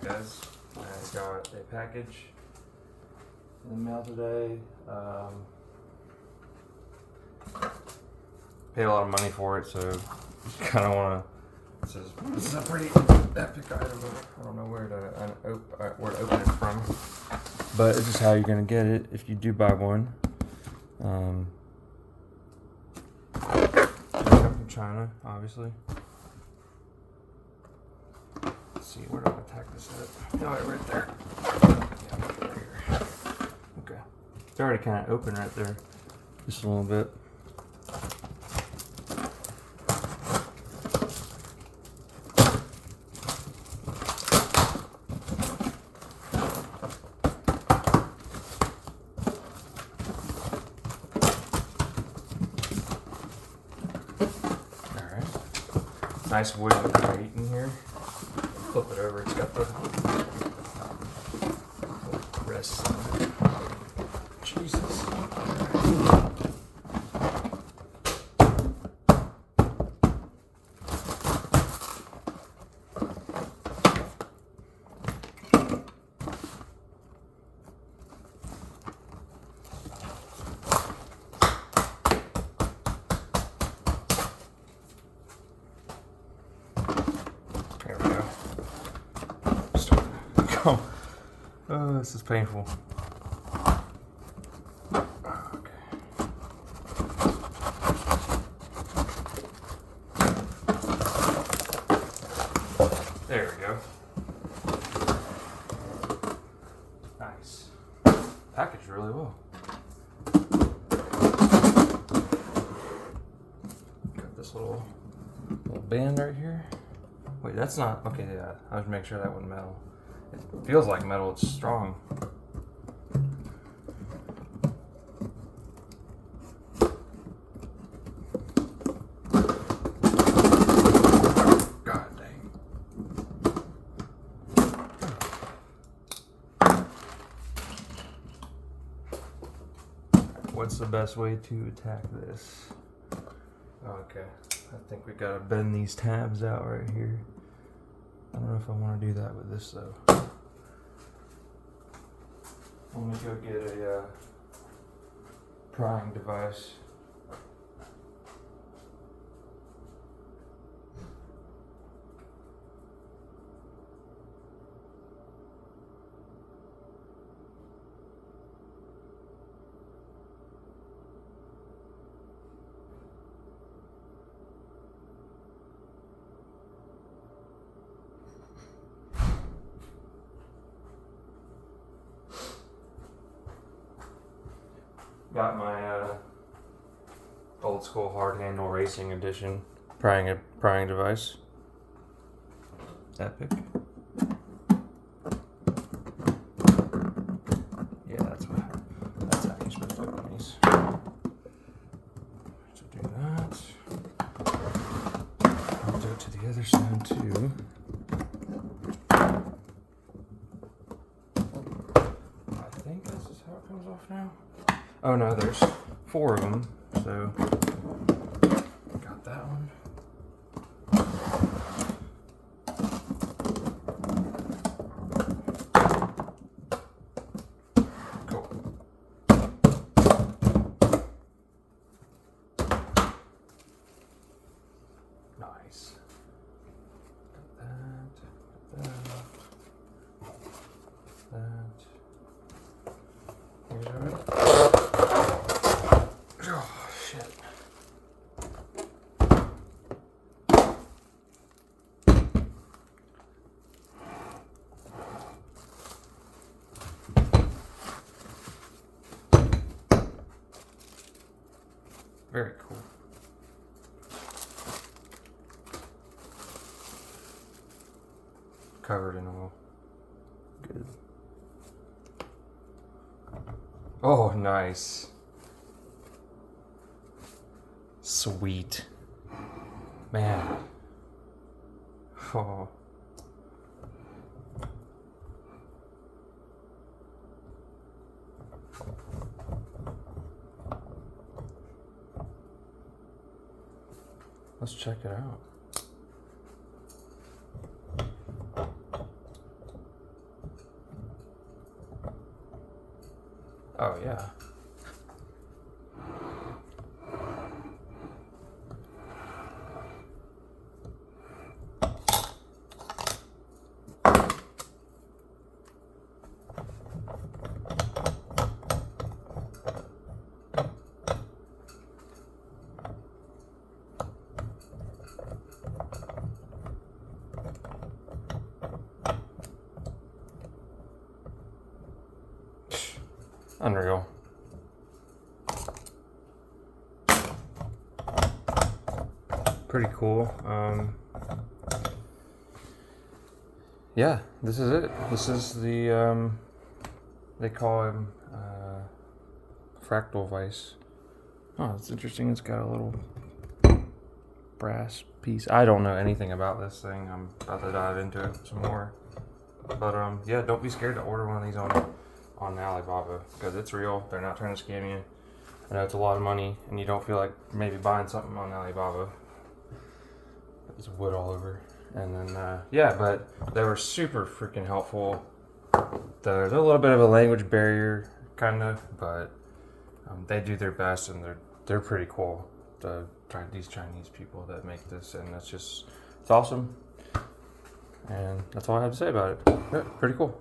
Alright guys, I got a package in the mail today. Paid a lot of money for it, so kind of want to. This is a pretty epic item. I don't know where to open it from, but this is how you're gonna get it if you do buy one. It come from China, obviously. Let's see, where do I tack this up? Oh, right there. Yeah, right here. Okay. It's already kind of open right there. Just a little bit. Nice wood weight in here. Flip it over, it's got the rest. Jesus. Oh, this is painful. Okay. There we go. Nice. Packaged really well. Got this little band right here. Wait, that's not okay. Yeah, I was making sure that wasn't metal. It feels like metal, it's strong. God dang. What's the best way to attack this? Okay, I think we gotta bend these tabs out right here. I don't know if I want to do that with this though. I'm gonna go get a prying device. Got my old school hard handle racing edition prying device. Epic. Yeah, that's how you're supposed to open these. So do that. I'll do it to the other side too. I think this is how it comes off now. Oh no, there's 4 of them, so got that one. Cool. Nice. Got that. Here's it. Oh, shit. Very cool. Covered in oil. Good. Oh, nice. Sweet. Man. Oh. Let's check it out. yeah. Unreal. Pretty cool. Yeah, this is it. This is the, they call him Fractal Vise. Oh, it's interesting. It's got a little brass piece. I don't know anything about this thing. I'm about to dive into it some more. But yeah, don't be scared to order one of these on Alibaba, because it's real. They're not trying to scam you. I know it's a lot of money, and you don't feel like maybe buying something on Alibaba. There's wood all over. And then, yeah, but they were super freaking helpful. There's a little bit of a language barrier, kind of, but they do their best, and they're pretty cool. These Chinese people that make this, and it's awesome. And that's all I have to say about it. Yeah, pretty cool.